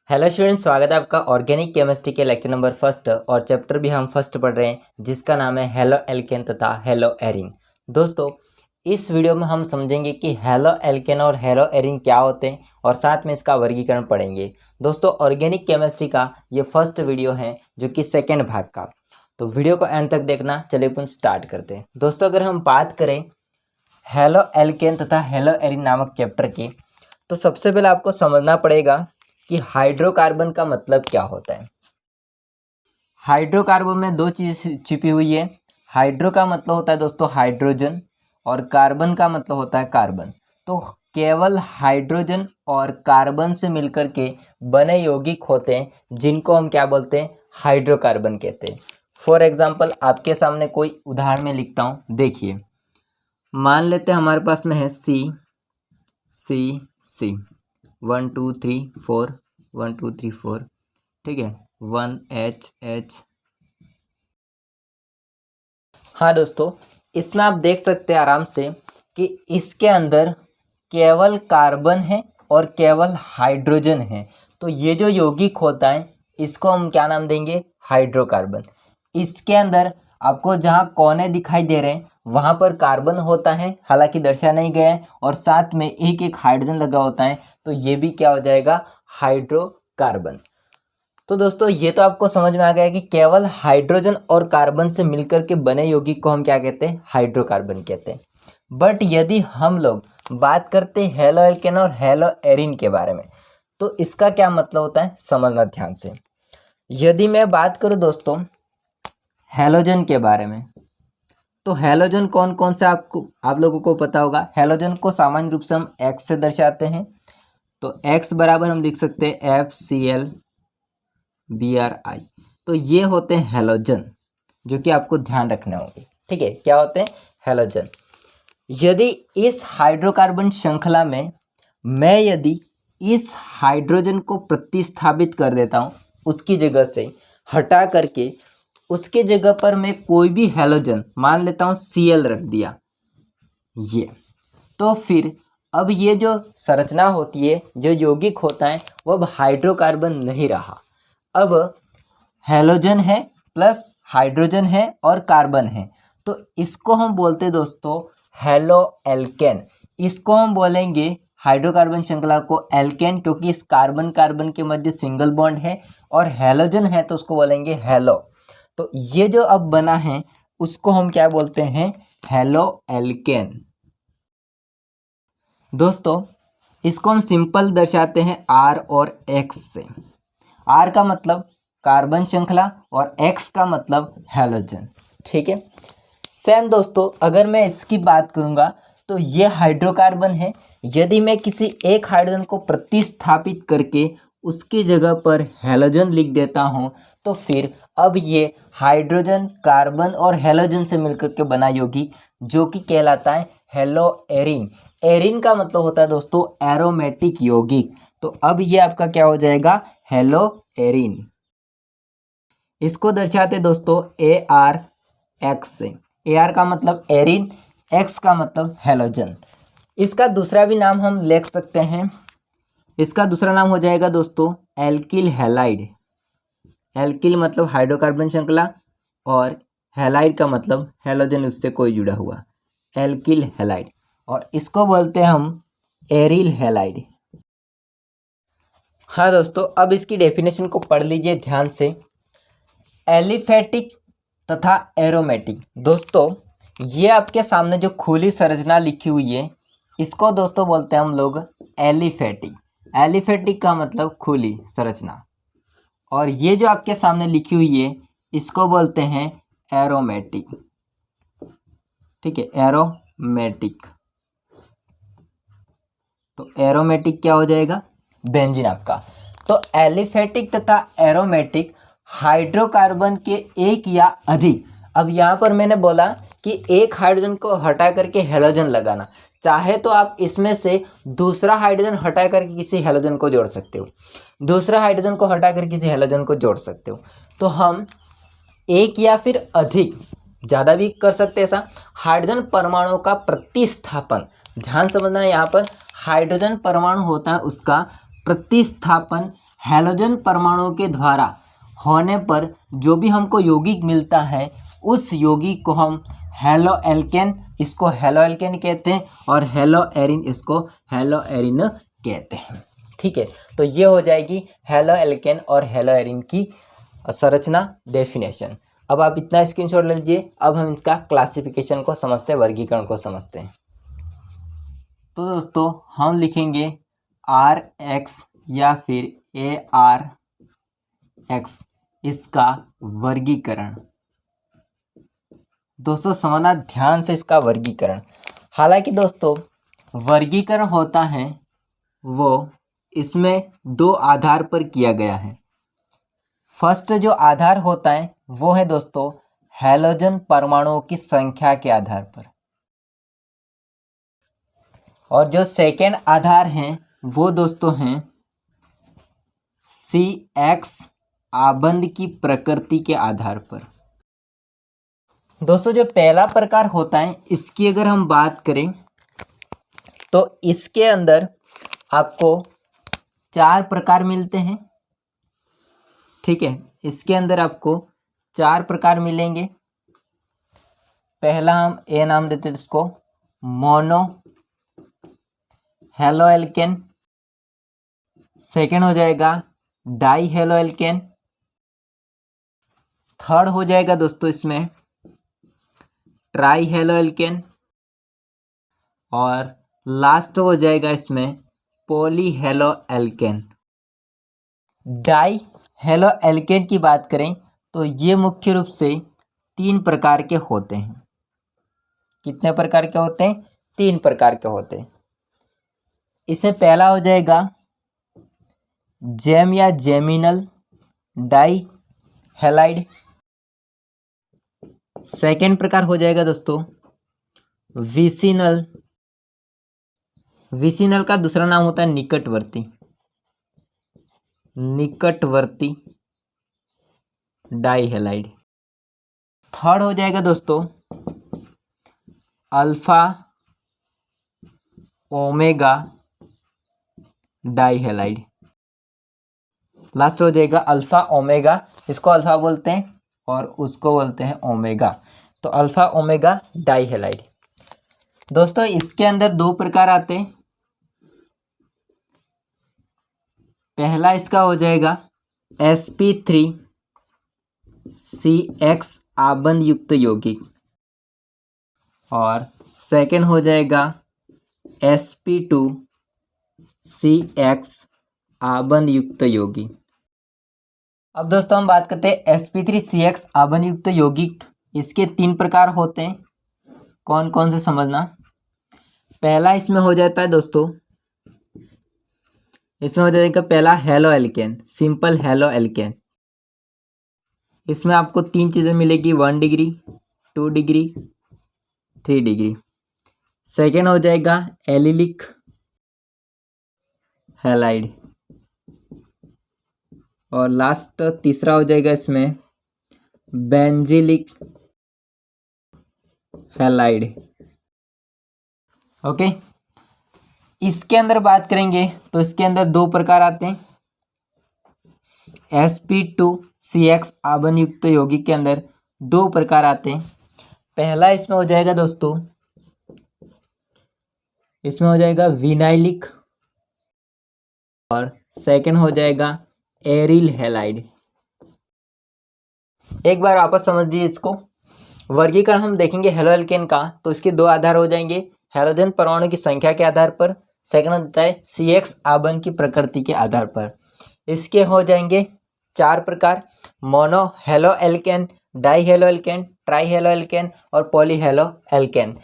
Hello student, स्वागत है आपका ऑर्गेनिक केमिस्ट्री के लेक्चर नंबर फर्स्ट और चैप्टर भी हम फर्स्ट पढ़ रहे हैं जिसका नाम है हेलो एल्केन तथा हेलो एरिन। दोस्तों, इस वीडियो में हम समझेंगे कि हेलो एल्केन और हेलो एरिन क्या होते हैं और साथ में इसका वर्गीकरण पढ़ेंगे। दोस्तों, ऑर्गेनिक केमिस्ट्री का ये फर्स्ट वीडियो है जो कि सेकेंड भाग का, तो वीडियो को एंड तक देखना। चलिए अपन स्टार्ट करते हैं। दोस्तों, अगर हम बात करें हेलो एल्केन तथा हेलो एरिन नामक चैप्टर की, तो सबसे पहले आपको समझना पड़ेगा कि हाइड्रोकार्बन का मतलब क्या होता है। हाइड्रोकार्बन में दो चीज छिपी हुई है। हाइड्रो का मतलब होता है दोस्तों हाइड्रोजन और कार्बन का मतलब होता है कार्बन। तो केवल हाइड्रोजन और कार्बन से मिलकर के बने यौगिक होते हैं जिनको हम क्या बोलते हैं, हाइड्रोकार्बन कहते हैं। फॉर एग्जाम्पल, आपके सामने कोई उदाहरण में लिखता हूँ, देखिए। मान लेते हैं हमारे पास में है सी 1 2 3 4 1 2 3 4, ठीक है, 1H। हाँ दोस्तों, इसमें आप देख सकते हैं आराम से कि इसके अंदर केवल कार्बन है और केवल हाइड्रोजन है। तो ये जो यौगिक होता है इसको हम क्या नाम देंगे, हाइड्रोकार्बन। इसके अंदर आपको जहाँ कोने दिखाई दे रहे हैं वहाँ पर कार्बन होता है, हालांकि दर्शाया नहीं गया है, और साथ में एक एक हाइड्रोजन लगा होता है, तो ये भी क्या हो जाएगा, हाइड्रोकार्बन। तो दोस्तों, ये तो आपको समझ में आ गया कि केवल हाइड्रोजन और कार्बन से मिलकर के बने यौगिक को हम क्या कहते हैं, हाइड्रोकार्बन कहते हैं। बट यदि हम लोग बात करते हैं हेलो एल्केन और हेलो एरिन के बारे में, तो इसका क्या मतलब होता है, समझना ध्यान से। यदि मैं बात करूं दोस्तों हैलोजन के बारे में, तो हैलोजन कौन कौन से आप लोगों को पता होगा। हैलोजन को सामान्य रूप से हम एक्स से दर्शाते हैं। तो एक्स बराबर हम लिख सकते हैं FCl Bri। तो ये होते हैं हैलोजन, जो कि आपको ध्यान रखने होंगे, ठीक है। क्या होते हैं, हैलोजन। यदि इस हाइड्रोकार्बन श्रृंखला में मैं यदि इस हाइड्रोजन को प्रतिस्थापित कर देता हूँ, उसकी जगह से हटा करके उसके जगह पर मैं कोई भी हैलोजन मान लेता हूँ, Cl रख दिया, ये, तो फिर अब ये जो संरचना होती है, जो यौगिक होता है, वो अब हाइड्रोकार्बन नहीं रहा। अब हैलोजन है प्लस हाइड्रोजन है और कार्बन है, तो इसको हम बोलते हैं दोस्तों हेलो एल्केन। इसको हम बोलेंगे हाइड्रोकार्बन श्रृंखला को एल्केन, क्योंकि इस कार्बन कार्बन के मध्य सिंगल बॉन्ड है, और हैलोजन है तो उसको बोलेंगे हेलो। तो ये जो अब बना है उसको हम क्या बोलते हैं, हेलो एल्केन। दोस्तों, इसको हम सिंपल दर्शाते हैं R और X से। R का मतलब कार्बन श्रृंखला और X का मतलब हैलोजन, ठीक है। सेम दोस्तों, अगर मैं इसकी बात करूंगा तो ये हाइड्रोकार्बन है। यदि मैं किसी एक हाइड्रोजन को प्रतिस्थापित करके उसकी जगह पर हैलोजन लिख देता हूं, तो फिर अब ये हाइड्रोजन, कार्बन और हैलोजन से मिलकर के बना यौगिक जो कि कहलाता है हेलो एरिन। एरिन का मतलब होता है दोस्तों एरोमेटिक यौगिक। तो अब ये आपका क्या हो जाएगा, हेलो एरिन। इसको दर्शाते दोस्तों ArX से। AR का मतलब एरिन, X का मतलब हैलोजन। इसका दूसरा भी नाम हम लिख सकते हैं। इसका दूसरा नाम हो जाएगा दोस्तों एल्किल हैलाइड। एल्किल मतलब हाइड्रोकार्बन श्रृंखला और हैलाइड का मतलब हैलोजन, उससे कोई जुड़ा हुआ, एल्किल हैलाइड। और इसको बोलते हैं हम एरिल हैलाइड। हाँ दोस्तों, अब इसकी डेफिनेशन को पढ़ लीजिए ध्यान से। एलिफेटिक तथा एरोमेटिक। दोस्तों, ये आपके सामने जो खुली संरचना लिखी हुई है, इसको दोस्तों बोलते हैं हम लोग एलिफेटिक। एलिफेटिक का मतलब खुली संरचना। और ये जो आपके सामने लिखी हुई है इसको बोलते हैं एरोमेटिक, ठीक है, एरोमेटिक। तो एरोमेटिक क्या हो जाएगा, बेंजीन आपका। तो एलिफेटिक तथा एरोमेटिक हाइड्रोकार्बन के एक या अधिक। अब यहाँ पर मैंने बोला कि एक हाइड्रोजन को हटा करके हैलोजन लगाना, चाहे तो आप इसमें से दूसरा हाइड्रोजन हटा करके किसी हैलोजन को जोड़ सकते हो, दूसरा हाइड्रोजन को हटा कर किसी हैलोजन को जोड़ सकते हो। तो हम एक या फिर अधिक, ज़्यादा भी कर सकते हैं ऐसा, हाइड्रोजन परमाणुओं का प्रतिस्थापन। ध्यान समझना है, यहाँ पर हाइड्रोजन परमाणु होता है उसका प्रतिस्थापन हैलोजन परमाणुओं के द्वारा होने पर जो भी हमको यौगिक मिलता है उस यौगिक को हम हेलो एल्केन, इसको हेलो एल्केन कहते हैं, और हेलो एरिन, इसको हेलो एरिन कहते हैं। ठीक है, तो ये हो जाएगी हेलो एल्केन और हेलो एरिन की संरचना डेफिनेशन। अब आप इतना स्क्रीनशॉट ले लीजिए। अब हम इसका क्लासिफिकेशन को समझते हैं, वर्गीकरण को समझते हैं। तो दोस्तों हम लिखेंगे RX या फिर ARX, इसका वर्गीकरण। दोस्तों समझना ध्यान से इसका वर्गीकरण। हालांकि दोस्तों वर्गीकरण होता है वो इसमें दो आधार पर किया गया है। फर्स्ट जो आधार होता है वो है दोस्तों हैलोजन परमाणुओं की संख्या के आधार पर, और जो सेकेंड आधार हैं वो दोस्तों हैं CX आबंध की प्रकृति के आधार पर। दोस्तों जो पहला प्रकार होता है इसकी अगर हम बात करें तो इसके अंदर आपको 4 प्रकार मिलते हैं। ठीक है, इसके अंदर आपको 4 प्रकार मिलेंगे। पहला हम ए नाम देते हैं इसको मोनो हेलो एल्केन, सेकेंड हो जाएगा डाई हेलो एल्केन, थर्ड हो जाएगा दोस्तों इसमें ट्राई हेलो एल्केन, और लास्ट हो जाएगा इसमें poly halo alkane. Di halo alkene की बात करें तो ये मुख्य रूप से 3 प्रकार के होते हैं। कितने प्रकार के होते हैं? 3 प्रकार के होते हैं। इसमें पहला हो जाएगा जेम या जेमिनल डाई हैलाइड। सेकेंड प्रकार हो जाएगा दोस्तों विसिनल। विसिनल का दूसरा नाम होता है निकटवर्ती, निकटवर्ती डाई हैलाइड। थर्ड हो जाएगा दोस्तों alpha omega die halide. Last हो जाएगा अल्फा ओमेगा, इसको अल्फा बोलते हैं और उसको बोलते हैं ओमेगा, तो अल्फा ओमेगा डाई हैलाइड। दोस्तों इसके अंदर 2 प्रकार आते हैं। पहला इसका हो जाएगा sp3CX आबंध युक्त यौगिक, और सेकेंड हो जाएगा sp2CX आबंध युक्त यौगिक। अब दोस्तों हम बात करते हैं sp3CX आबंध युक्त यौगिक। इसके 3 प्रकार होते हैं। कौन कौन से समझना। पहला इसमें हो जाता है दोस्तों, इसमें हो जाएगा पहला halo alkane, simple halo alkane. इसमें आपको 3 चीज़ें मिलेगी, 1 डिग्री, 2 डिग्री, 3 डिग्री। सेकेंड हो जाएगा एलिलिक हैलाइड, और लास्ट तीसरा हो जाएगा इसमें बेंजिलिक हैलाइड। ओके, इसके अंदर बात करेंगे तो इसके अंदर 2 प्रकार आते हैं। sp2CX आबंध युक्त यौगिक के अंदर 2 प्रकार आते हैं। पहला इसमें हो जाएगा दोस्तों, इसमें हो जाएगा विनाइलिक, और सेकंड हो जाएगा एरिल हैलाइड। एक बार वापस समझिए इसको। वर्गीकरण हम देखेंगे हेलो एल्केन का, तो इसके 2 आधार हो जाएंगे, हैलोजन परमाणु की संख्या के आधार पर, सेकंड होता है CX आबंध की प्रकृति के आधार पर। इसके हो जाएंगे 4 प्रकार, mono halo alkane, di halo alkane, tri halo alkane और poly halo alkane.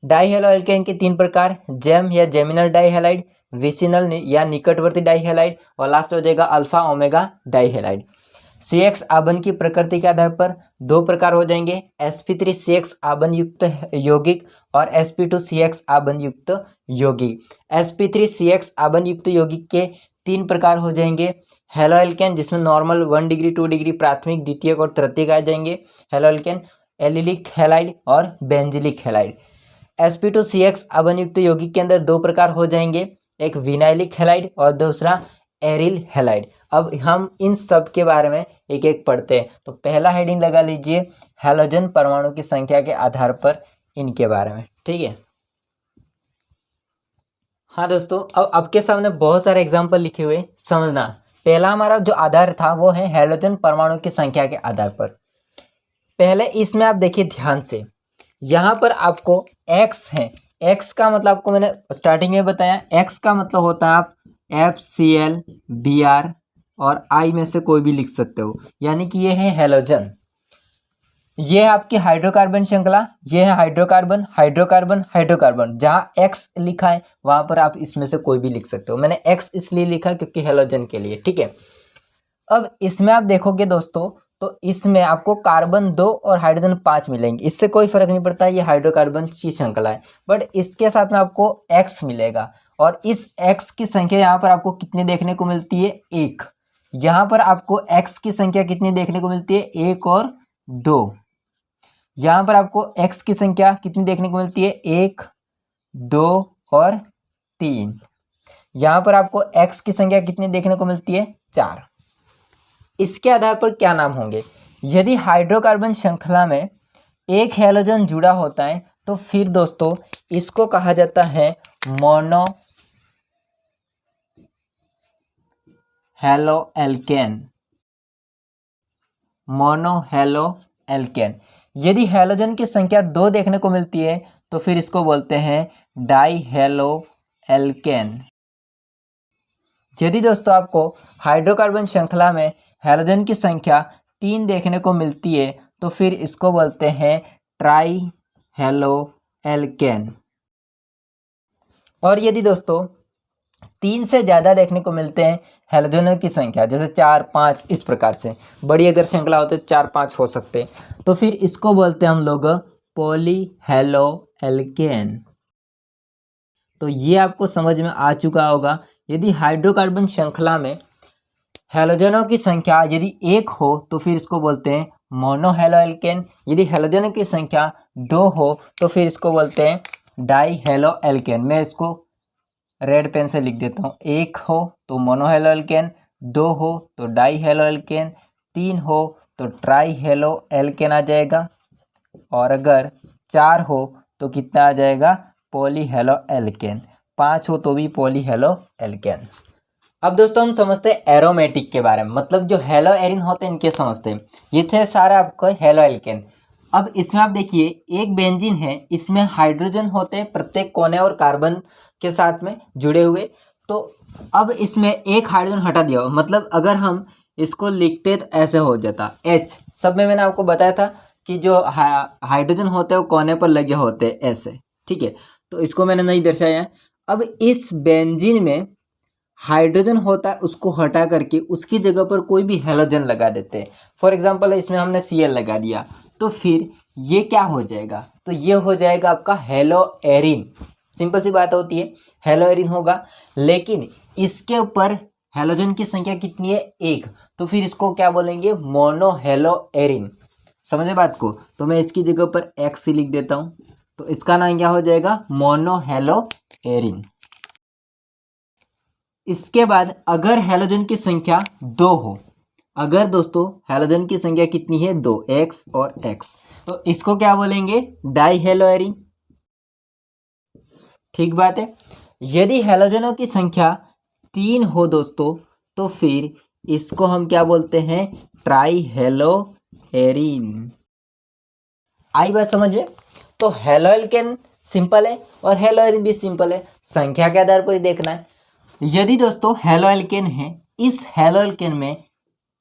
Di halo alkane के 3 प्रकार, जेम या जेमिनल डाई हैलाइड, विसिनल या निकटवर्ती डाई हैलाइड, और लास्ट हो जाएगा alpha omega die halide. CX आबंध की प्रकृति के आधार पर 2 प्रकार हो जाएंगे, sp3CX आबंध युक्त यौगिक और sp2CX आबंध युक्त यौगिक। sp3CX आबंध युक्त यौगिक के 3 प्रकार हो जाएंगे, हेलो एल्केन जिसमें नॉर्मल 1 डिग्री, 2 डिग्री, प्राथमिक, द्वितीयक और तृतीयक आ जाएंगे हेलो एल्केन, एलिलिक हैलाइड और बेंजिलिक हैलाइड। sp2CX आबंध युक्त यौगिक के अंदर 2 प्रकार हो जाएंगे, एक विनाइलिक हैलाइड और दूसरा एरिल हैलाइड। अब हम इन सब के बारे में एक एक पढ़ते हैं। तो पहला हेडिंग लगा लीजिए, हैलोजन परमाणु की संख्या के आधार पर इनके बारे में, ठीक है। हाँ दोस्तों, अब आपके सामने बहुत सारे एग्जाम्पल लिखे हुए, समझना। पहला हमारा जो आधार था वो है हैलोजन परमाणु की संख्या के आधार पर। पहले इसमें आप देखिए ध्यान से, यहाँ पर आपको x है। x का मतलब आपको मैंने स्टार्टिंग में बताया, x का मतलब होता है आप FCl Br और I में से कोई भी लिख सकते हो, यानी कि ये है हैलोजन। ये है आपकी हाइड्रोकार्बन श्रृंखला, ये है हाइड्रोकार्बन हाइड्रोकार्बन हाइड्रोकार्बन। जहाँ x लिखा है वहां पर आप इसमें से कोई भी लिख सकते हो। मैंने x इसलिए लिखा क्योंकि हैलोजन के लिए, ठीक है। अब इसमें आप देखोगे दोस्तों, तो इसमें आपको कार्बन 2 और हाइड्रोजन 5 मिलेंगे। इससे कोई फर्क नहीं पड़ता, ये हाइड्रोकार्बन की श्रृंखला है, बट इसके साथ में आपको x मिलेगा। और इस x की संख्या यहाँ पर आपको कितनी देखने को मिलती है? 1। यहाँ पर आपको x की संख्या कितनी देखने को मिलती है? 1 और 2। यहाँ पर आपको x की संख्या कितनी देखने को मिलती है? 1, 2 और 3। यहाँ पर आपको x की संख्या कितनी देखने को मिलती है? 4। इसके आधार पर क्या नाम होंगे? यदि हाइड्रोकार्बन श्रृंखला में एक हैलोजन जुड़ा होता है तो फिर दोस्तों इसको कहा जाता है mono halo alkene. Mono halo alkene. यदि हैलोजन की संख्या 2 देखने को मिलती है तो फिर इसको बोलते हैं डाई हेलो एल्केन। यदि दोस्तों आपको हाइड्रोकार्बन श्रृंखला में हैलोजन की संख्या 3 देखने को मिलती है तो फिर इसको बोलते हैं ट्राई हेलो एल्केन। और यदि दोस्तों 3 से ज़्यादा देखने को मिलते हैं हैलोजनों की संख्या, जैसे 4, 5, इस प्रकार से बड़ी अगर श्रृंखला हो तो 4, 5 हो सकते हैं, तो फिर इसको बोलते हैं हम लोग पॉली हेलो एल्केन। तो ये आपको समझ में आ चुका होगा। यदि हाइड्रोकार्बन श्रृंखला में हैलोजनों की संख्या यदि 1 हो तो फिर इसको बोलते हैं मोनो हेलो एल्केन। यदि हैलोजनों की संख्या 2 हो तो फिर इसको बोलते हैं डाई हेलो एल्केन। मैं इसको रेड पेन से लिख देता हूँ। 1 हो तो मोनो हेलो एल्केन, 2 हो तो डाई हेलो एल्केन, 3 हो तो ट्राई हेलो एल्केन आ जाएगा, और अगर 4 हो तो कितना आ जाएगा? Poly halo alkene. 5 हो तो भी पॉली हेलो एल्केन। अब दोस्तों हम समझते हैं एरोमेटिक के बारे में, मतलब जो हेलो एरिन होते हैं इनके समझते हैं। ये थे सारे आपको हेलो एल्केन। अब इसमें आप देखिए एक बेंजीन है, इसमें हाइड्रोजन होते हैं प्रत्येक कोने और कार्बन के साथ में जुड़े हुए। तो अब इसमें एक हाइड्रोजन हटा दिया, मतलब अगर हम इसको लिखते तो ऐसे हो जाता H। सब में मैंने आपको बताया था कि जो हाइड्रोजन होते हैं वो कोने पर लगे होते हैं ऐसे, ठीक है। तो इसको मैंने नहीं दर्शाया। अब इस बेंजीन में हाइड्रोजन होता है, उसको हटा करके उसकी जगह पर कोई भी हैलोजन लगा देते हैं। फॉर एग्जांपल इसमें हमने Cl लगा दिया, तो फिर ये क्या हो जाएगा? तो ये हो जाएगा आपका हेलो एरिन। सिंपल सी बात होती है, हेलो एरिन होगा। लेकिन इसके ऊपर हैलोजन की संख्या कितनी है? 1। तो फिर इसको क्या बोलेंगे? Mono hello Erin. समझे बात को? तो मैं इसकी जगह पर X लिख देता हूँ, तो इसका नाम क्या हो जाएगा? Mono hello Erin. इसके बाद अगर हैलोजन की संख्या 2 हो, अगर दोस्तों हैलोजन की संख्या कितनी है? 2, X और X, तो इसको क्या बोलेंगे? Die hello Erin. ठीक बात है। यदि हैलोजनों की संख्या 3 हो दोस्तों तो फिर इसको हम क्या बोलते हैं? Try hello Erin. आई बात समझ में? तो हेलो एल्केन सिंपल है और हेलो एरिन भी सिंपल है, संख्या के आधार पर ही देखना है। यदि दोस्तों हेलो एल्केन है, इस हेलो एल्केन में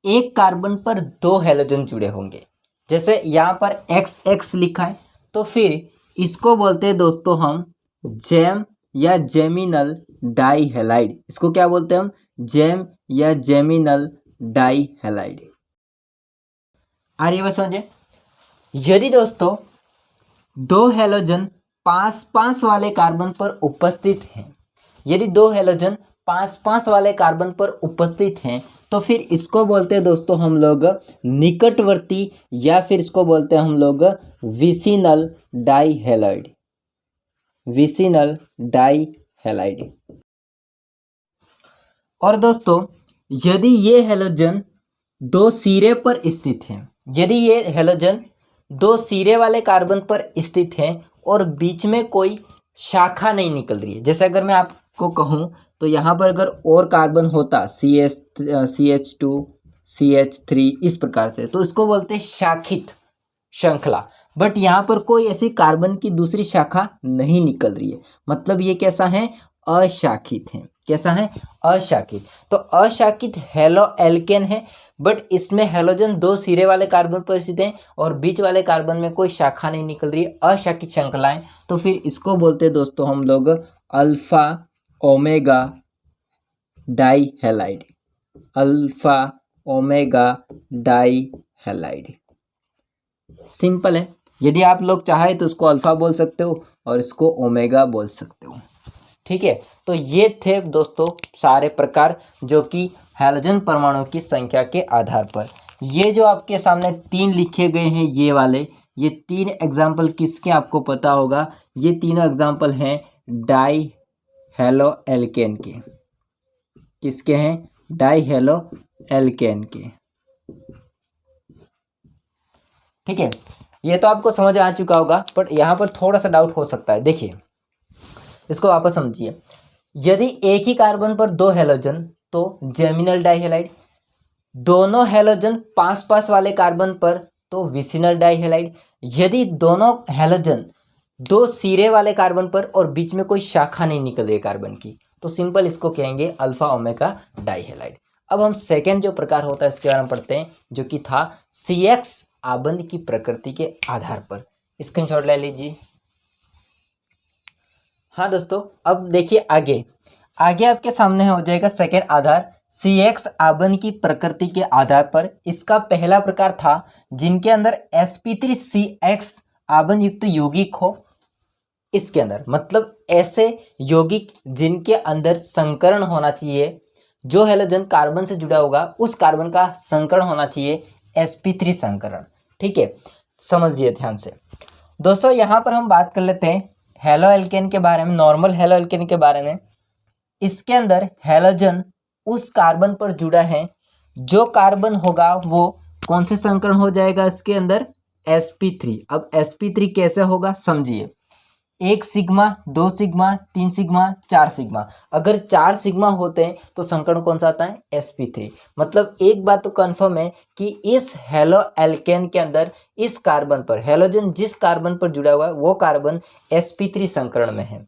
एक कार्बन पर 2 हैलोजन जुड़े होंगे, जैसे यहाँ पर XX लिखा है, तो फिर इसको बोलते हैं दोस्तों हम जेम या जेमिनल डाई हैलाइड। इसको क्या बोलते हैं हम? जेम या जेमिनल डाई हैलाइड। आ रही है बात समझे? यदि दोस्तों 2 हैलोजन 5-5 वाले कार्बन पर उपस्थित हैं, यदि 2 हैलोजन 5-5 वाले कार्बन पर उपस्थित हैं तो फिर इसको बोलते हैं दोस्तों हम लोग निकटवर्ती, या फिर इसको बोलते हैं हम लोग vicinal die halide. Vicinal die halide. और दोस्तों यदि ये हैलोजन दो सिरे पर स्थित है, यदि ये हैलोजन दो सिरे वाले कार्बन पर स्थित है और बीच में कोई शाखा नहीं निकल रही है, जैसे अगर मैं आपको कहूँ तो यहाँ पर अगर और कार्बन होता CH2 CH3 इस प्रकार से, तो इसको बोलते हैं शाखित श्रृंखला। बट यहाँ पर कोई ऐसी कार्बन की दूसरी शाखा नहीं निकल रही है, मतलब ये कैसा है, अशाखित है। कैसा है, अशाखित। तो अशाखित हेलो एल्केन है, बट इसमें हैलोजन दो सिरे वाले कार्बन पर स्थित है और बीच वाले कार्बन में कोई शाखा नहीं निकल रही है, अशाखित श्रृंखलाएं। तो फिर इसको बोलते हैं दोस्तों हम लोग alpha omega die halide, alpha omega die halide. Simple है, यदि आप लोग चाहे तो इसको अल्फा बोल सकते हो और इसको ओमेगा बोल सकते हो। ठीक है, तो ये थे दोस्तों सारे प्रकार जो कि हैलोजन परमाणु की संख्या के आधार पर। ये जो आपके सामने तीन लिखे गए हैं ये वाले, ये तीन एग्जाम्पल किसके आपको पता होगा, ये तीनों एग्जाम्पल हैं डाई हेलो एल्केन के। किसके हैं, डाई हेलो एल्केन के। ठीक है, ये तो आपको समझ आ चुका होगा, बट यहाँ पर थोड़ा सा डाउट हो सकता है। देखिए इसको वापस समझिए, यदि एक ही कार्बन पर दो हैलोजन तो जेमिनल डाइहैलाइड, दोनों हैलोजन पास पास वाले कार्बन पर तो विसिनल डाइहैलाइड, यदि दोनों हैलोजन दो सिरे वाले कार्बन पर और बीच में कोई शाखा नहीं निकल रही है कार्बन की, तो सिंपल इसको कहेंगे अल्फा ओमेगा डाइहैलाइड। अब हम सेकेंड जो प्रकार होता है इसके बारे में पढ़ते हैं, जो कि था CX आबंध की प्रकृति के आधार पर। स्क्रीनशॉट ले लीजिए। हाँ दोस्तों, अब देखिए आगे आपके सामने हो जाएगा सेकेंड आधार CX आबंध की प्रकृति के आधार पर। इसका पहला प्रकार था जिनके अंदर sp3CX आबंध युक्त यौगिक हो। इसके अंदर मतलब ऐसे यौगिक जिनके अंदर संकरण होना चाहिए, जो हैलोजन कार्बन से जुड़ा होगा उस कार्बन का संकरण होना चाहिए sp3 संकरण। ठीक है, समझिए ध्यान से दोस्तों। यहाँ पर हम बात कर लेते हैं हेलो एल्केन के बारे में, नॉर्मल हेलो एल्केन के बारे में। इसके अंदर हैलोजन उस कार्बन पर जुड़ा है, जो कार्बन होगा वो कौन से संकरण हो जाएगा इसके अंदर, sp3। अब sp3 कैसे होगा समझिए, 1 सिग्मा 2 सिग्मा 3 सिग्मा 4 सिग्मा, अगर 4 सिग्मा होते हैं तो संकरण कौन सा आता है, sp3। मतलब एक बात तो कंफर्म है कि इस हेलो एल्केन के अंदर इस कार्बन पर हैलोजन जिस कार्बन पर जुड़ा हुआ है वो कार्बन sp3 संकरण में है।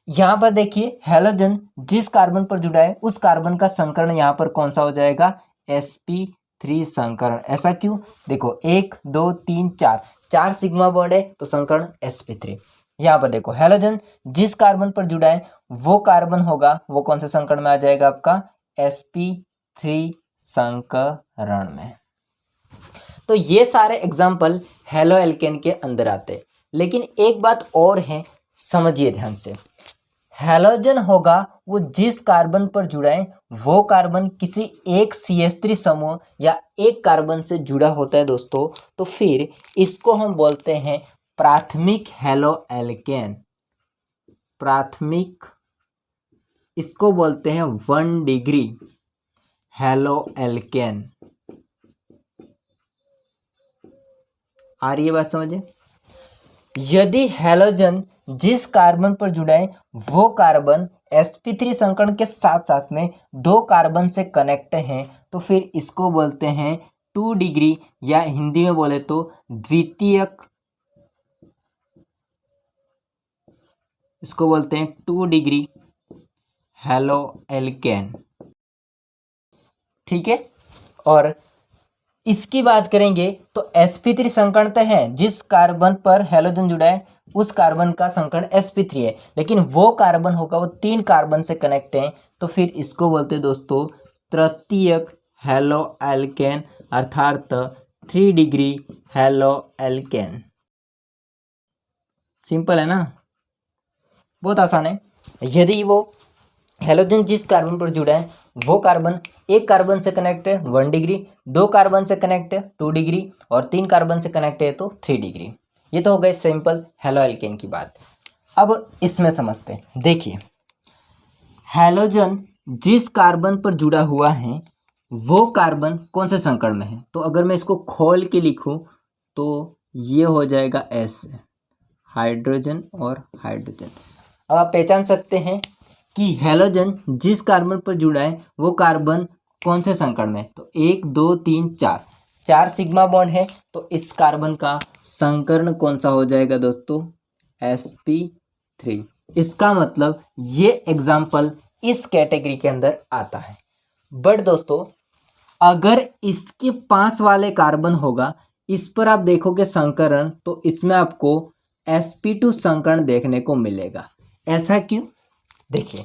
यहाँ पर देखिए हैलोजन जिस कार्बन पर जुड़ा है उस कार्बन का संकरण यहाँ पर कौन सा हो जाएगा, sp3 संकरण। ऐसा क्यों, देखो 1 2 3 4 सिग्मा बॉन्ड है तो संकरण sp3। यहाँ पर देखो हैलोजन जिस कार्बन पर जुड़ा है वो कार्बन होगा, वो कौन से संकरण में आ जाएगा आपका, sp3 संकरण में। तो ये सारे एग्जाम्पल हेलो एल्केन के अंदर आते हैं। लेकिन एक बात और है, समझिए ध्यान से, हैलोजन होगा वो जिस कार्बन पर जुड़ा है वो कार्बन किसी एक CH3 समूह या एक कार्बन से जुड़ा होता है दोस्तों, तो फिर इसको हम बोलते हैं प्राथमिक हेलो एल्केन। प्राथमिक, इसको बोलते हैं 1 डिग्री हेलो एल्केन। आ रही है बात समझे, यदि हैलोजन जिस कार्बन पर जुड़ा है वो कार्बन sp3 संकरण के साथ साथ में 2 कार्बन से कनेक्ट हैं, तो फिर इसको बोलते हैं 2 डिग्री, या हिंदी में बोले तो द्वितीयक, इसको बोलते हैं 2 डिग्री हेलो एल्केन। ठीक है, और इसकी बात करेंगे तो sp3 संकरण तो है, जिस कार्बन पर हैलोजन जुड़ा है उस कार्बन का संकरण sp3 है, लेकिन वो कार्बन होगा वो 3 कार्बन से कनेक्ट है, तो फिर इसको बोलते हैं दोस्तों तृतीयक हेलो एल्केन, अर्थात 3 डिग्री हेलो एल्केन। सिंपल है ना, बहुत आसान है। यदि वो हैलोजन जिस कार्बन पर जुड़ा है वो कार्बन एक कार्बन से कनेक्ट है 1 डिग्री, 2 कार्बन से कनेक्ट है 2 डिग्री, और 3 कार्बन से कनेक्ट है तो 3 डिग्री। ये तो हो गए सिंपल हेलो एल्केन की बात। अब इसमें समझते हैं, देखिए हैलोजन जिस कार्बन पर जुड़ा हुआ है वो कार्बन कौन से संकरण में है। तो अगर मैं इसको खोल के लिखूं तो ये हो जाएगा एस, हाइड्रोजन और हाइड्रोजन। अब आप पहचान सकते हैं कि हैलोजन जिस कार्बन पर जुड़ा है वो कार्बन कौन से संकरण में है। तो 1 2 3 4, 4 सिग्मा बॉन्ड है, तो इस कार्बन का संकरण कौन सा हो जाएगा दोस्तों, sp3। इसका मतलब ये एग्जाम्पल इस कैटेगरी के अंदर आता है। बट दोस्तों अगर इसके पास वाले कार्बन होगा, इस पर आप देखोगे संकरण, तो इसमें आपको sp2 संकरण देखने को मिलेगा। ऐसा क्यों, देखिए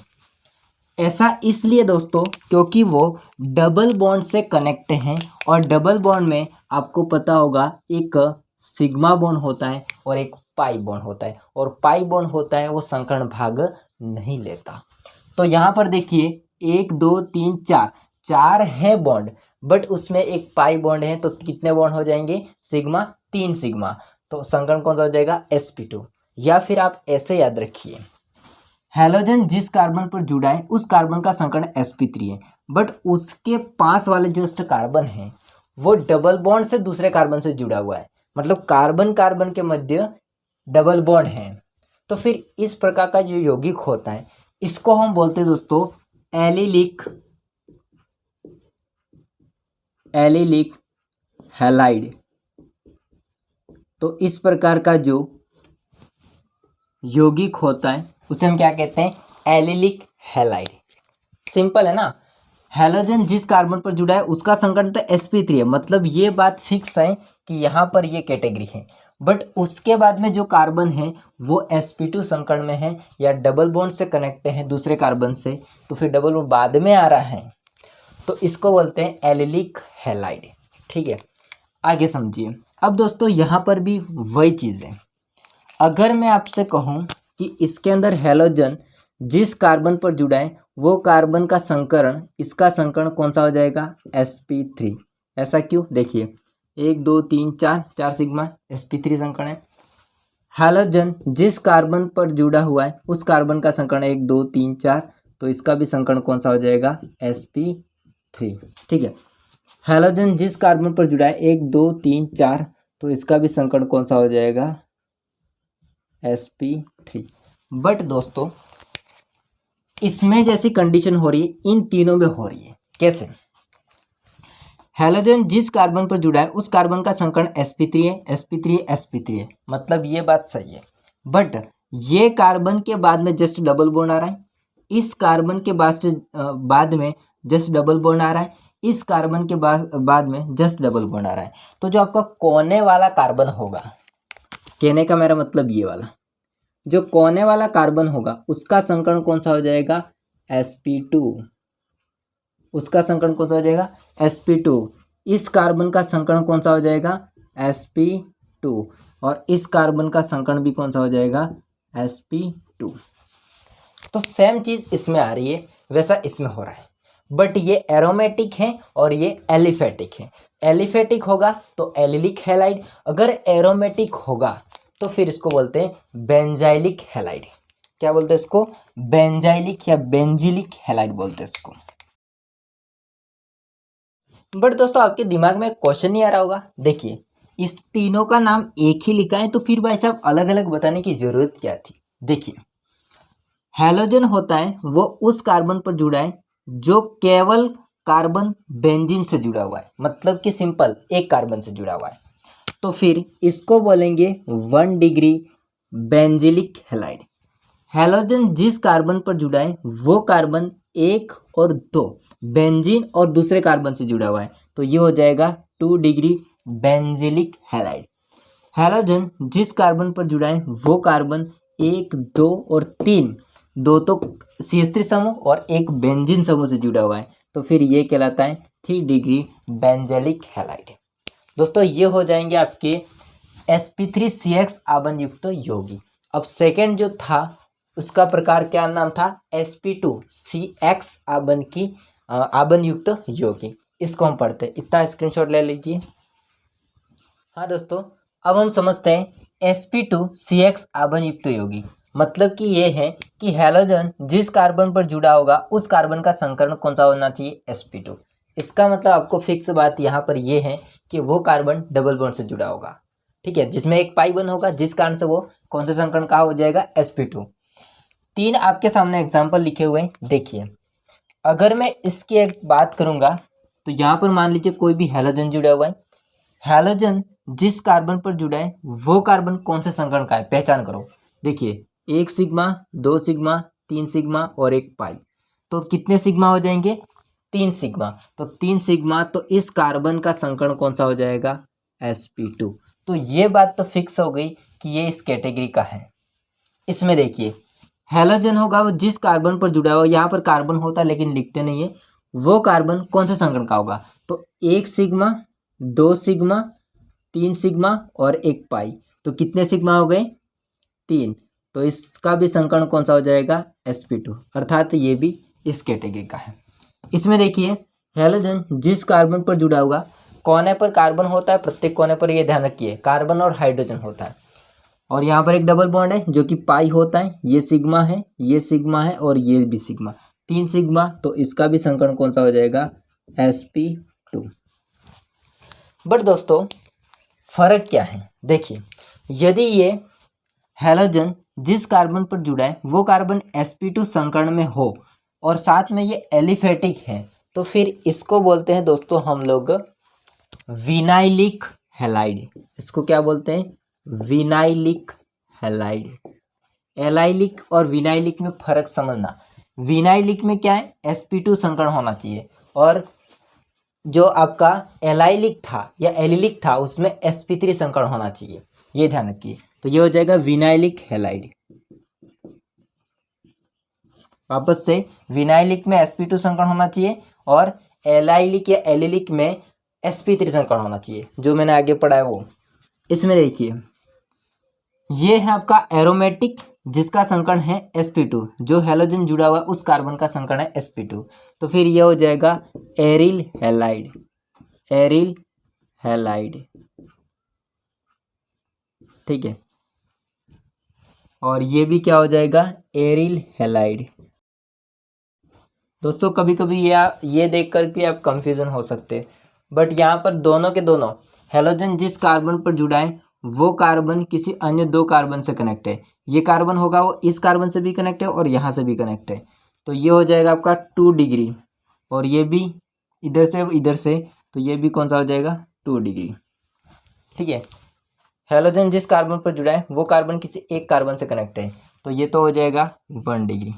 ऐसा इसलिए दोस्तों क्योंकि वो डबल बॉन्ड से कनेक्ट हैं, और डबल बॉन्ड में आपको पता होगा एक सिग्मा बॉन्ड होता है और एक पाई बॉन्ड होता है, और पाई बॉन्ड होता है वो संकरण भाग नहीं लेता। तो यहाँ पर देखिए 1 2 3 4, 4 है बॉन्ड, बट उसमें एक पाई बॉन्ड है, तो कितने बॉन्ड हो जाएंगे, सिग्मा, 3 सिग्मा। तो संकरण कौन सा हो जाएगा, sp2। या फिर आप ऐसे याद रखिए, हैलोजन जिस कार्बन पर जुड़ा है उस कार्बन का संकरण sp3 है, बट उसके पास वाले जस्ट कार्बन है वो डबल बॉन्ड से दूसरे कार्बन से जुड़ा हुआ है, मतलब कार्बन कार्बन के मध्य डबल बॉन्ड है। तो फिर इस प्रकार का जो यौगिक होता है इसको हम बोलते हैं दोस्तों एलिलिक हैलाइड। तो इस प्रकार का जो यौगिक होता है उसे हम क्या कहते हैं, एलिलिक हैलाइड। सिंपल है ना। हैलोजन जिस कार्बन पर जुड़ा है उसका संकरण तो sp3 है, मतलब ये बात फिक्स है कि यहाँ पर ये कैटेगरी है। बट उसके बाद में जो कार्बन है वो sp2 संकरण में है या डबल बॉन्ड से कनेक्ट है दूसरे कार्बन से, तो फिर डबल बॉन्ड बाद में आ रहा है, तो इसको बोलते हैं एलिलिक हैलाइड। ठीक है, आगे समझिए। अब दोस्तों यहाँ पर भी वही चीज़ है, अगर मैं आपसे कहूँ कि इसके अंदर हैलोजन जिस कार्बन पर जुड़ा है वो कार्बन का संकरण, इसका संकरण कौन सा हो जाएगा, sp3। ऐसा क्यों, देखिए 1 2 3 4, 4 सिग्मा, sp3 संकरण है। हैलोजन जिस कार्बन पर जुड़ा हुआ है उस कार्बन का संकरण 1 2 3 4, तो इसका भी संकरण कौन सा हो जाएगा, sp3। ठीक है, हैलोजन जिस कार्बन पर जुड़ा है 1 2 3 4, तो इसका भी संकरण कौन सा हो जाएगा, sp3। बट दोस्तों इसमें जैसी कंडीशन हो रही है इन तीनों में हो रही है। कैसे, हैलोजन जिस कार्बन पर जुड़ा है उस कार्बन का संकरण sp3 है, sp3 sp3 है, मतलब ये बात सही है। बट ये कार्बन के बाद में जस्ट डबल बॉन्ड आ रहा है, इस कार्बन के बाद में जस्ट डबल बॉन्ड आ रहा है, इस कार्बन के बाद में जस्ट डबल बॉन्ड आ रहा है। तो जो आपका कोने वाला कार्बन होगा, कहने का मेरा मतलब ये वाला जो कोने वाला कार्बन होगा उसका संकरण कौन सा हो जाएगा, sp2। उसका संकरण कौन सा हो जाएगा, sp2। इस कार्बन का संकरण कौन सा हो जाएगा, sp2, और इस कार्बन का संकरण भी कौन सा हो जाएगा, sp2। तो सेम चीज़ इसमें आ रही है वैसा इसमें हो रहा है, बट ये एरोमेटिक है और ये एलिफेटिक है। एलिफेटिक होगा तो एलिलिक हैलाइड, अगर एरोमेटिक होगा तो फिर इसको बोलते हैं बेंजाइलिक हैलाइड। क्या बोलते हैं इसको, बेंजाइलिक या बेंजिलिक हैलाइड बोलते हैं इसको। बट दोस्तों आपके दिमाग में क्वेश्चन नहीं आ रहा होगा, देखिए इस तीनों का नाम एक ही लिखा है, तो फिर भाई साहब अलग अलग बताने की जरूरत क्या थी। देखिए हैलोजन होता है वो उस कार्बन पर जुड़ा है जो केवल कार्बन बेंजीन से जुड़ा हुआ है, मतलब कि सिंपल एक कार्बन से जुड़ा हुआ है, तो फिर इसको बोलेंगे 1 डिग्री बेंजिलिक हैलाइड। हैलोजन जिस कार्बन पर जुड़ा है वो कार्बन 1 और 2 बेंजीन और दूसरे कार्बन से जुड़ा हुआ है, तो ये हो जाएगा 2 डिग्री बेंजिलिक हैलाइड। हैलोजन जिस कार्बन पर जुड़ा है वो कार्बन 1 2 और 3, 2 तो CH3 समूह और 1 बेंजीन समूह से जुड़ा हुआ है, तो फिर ये कहलाता है 3 डिग्री बेंजिलिक हैलाइड। दोस्तों ये हो जाएंगे आपके sp3CX आबन युक्त यौगिक। अब सेकेंड जो था उसका प्रकार क्या नाम था, sp2CX आबन युक्त यौगिक। इसको हम पढ़ते हैं, इतना स्क्रीनशॉट ले लीजिए। हाँ दोस्तों अब हम समझते हैं sp2CX आबन युक्त यौगिक। मतलब कि ये है कि हैलोजन जिस कार्बन पर जुड़ा होगा उस कार्बन का संकरण कौन सा होना चाहिए, sp2। इसका मतलब आपको फिक्स बात यहाँ पर ये है कि वो कार्बन डबल बॉन्ड से जुड़ा होगा, ठीक है, जिसमें एक पाई बंद होगा, जिस कारण से वो कौन सा संकरण का हो जाएगा, sp2। 3 आपके सामने एग्जाम्पल लिखे हुए हैं, देखिए। अगर मैं इसकी एक बात करूंगा तो यहाँ पर मान लीजिए कोई भी हैलोजन जुड़ा हुआ है, हैलोजन जिस कार्बन पर जुड़ा है वो कार्बन कौन से संकरण का है, पहचान करो। देखिए 1 सिग्मा, 2 सिग्मा, 3 सिग्मा और 1 पाई, तो कितने सिग्मा हो जाएंगे, 3 सिग्मा। तो 3 सिग्मा, तो इस कार्बन का संकरण कौन सा हो जाएगा, sp2। तो ये बात तो फिक्स हो गई कि ये इस कैटेगरी का है। इसमें देखिए हैलोजन होगा वो जिस कार्बन पर जुड़ा हुआ, यहाँ पर कार्बन होता है लेकिन लिखते नहीं है, वो कार्बन कौन से संकरण का होगा, तो 1 सिग्मा, 2 सिग्मा, 3 सिग्मा और 1 पाई, तो कितने सिग्मा हो गए, 3। तो इसका भी संकरण कौन सा हो जाएगा, sp2, अर्थात ये भी इस कैटेगरी का है। इसमें देखिए हैलोजन जिस कार्बन पर जुड़ा होगा, कोने पर कार्बन होता है, प्रत्येक कोने पर, ये ध्यान रखिए, कार्बन और हाइड्रोजन होता है, और यहाँ पर एक डबल बॉन्ड है जो कि पाई होता है, ये सिग्मा है, ये सिग्मा है और ये भी सिग्मा, 3 सिग्मा, तो इसका भी संकरण कौन सा हो जाएगा, sp2। बट दोस्तों फर्क क्या है, देखिए यदि ये हैलोजन जिस कार्बन पर जुड़ा है वो कार्बन sp2 संकरण में हो और साथ में ये एलिफेटिक है, तो फिर इसको बोलते हैं दोस्तों हम लोग विनाइलिक हैलाइड। इसको क्या बोलते हैं, विनाइलिक हैलाइड। एलाइलिक और विनाइलिक में फर्क समझना, विनाइलिक में क्या है, sp2 संकरण होना चाहिए, और जो आपका एलाइलिक था या एलिलिक था उसमें sp3 संकरण होना चाहिए, ये ध्यान रखिए। तो ये हो जाएगा विनाइलिक हैलाइड। वापस से, विनाइलिक में sp2 संकरण होना चाहिए और एलाइलिक या एलिलिक में sp3 संकरण होना चाहिए, जो मैंने आगे पढ़ा है वो। इसमें देखिए ये है आपका एरोमेटिक जिसका संकरण है sp2, जो हैलोजन जुड़ा हुआ उस कार्बन का संकरण है sp2, तो फिर ये हो जाएगा एरिल हैलाइड, एरिल हैलाइड, ठीक है, और ये भी क्या हो जाएगा, एरिल हैलाइड। दोस्तों कभी कभी ये देख कर के आप कंफ्यूजन हो सकते, बट यहाँ पर दोनों के दोनों हैलोजन जिस कार्बन पर जुड़ा है वो कार्बन किसी अन्य 2 कार्बन से कनेक्ट है, ये कार्बन होगा वो इस कार्बन से भी कनेक्ट है और यहाँ से भी कनेक्ट है, तो ये हो जाएगा आपका 2 डिग्री, और ये भी इधर से, तो ये भी कौन सा हो जाएगा, 2 डिग्री, ठीक है। हैलोजन जिस कार्बन पर जुड़ा है वो कार्बन किसी एक कार्बन से कनेक्ट है, तो ये तो हो जाएगा 1 डिग्री,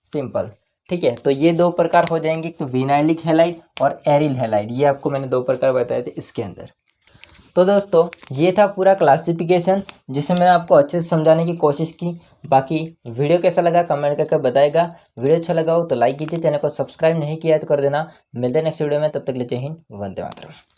सिंपल, ठीक है। तो ये 2 प्रकार हो जाएंगे, तो विनाइलिक हैलाइड और एरिल हैलाइड, ये आपको मैंने 2 प्रकार बताए थे इसके अंदर। तो दोस्तों ये था पूरा क्लासिफिकेशन जिसे मैंने आपको अच्छे से समझाने की कोशिश की। बाकी वीडियो कैसा लगा कमेंट करके बताएगा। वीडियो अच्छा लगा हो तो लाइक कीजिए, चैनल को सब्सक्राइब नहीं किया है तो कर देना। मिलते हैं नेक्स्ट वीडियो में, तब तक के लिए जय हिंद, वंदे मातरम।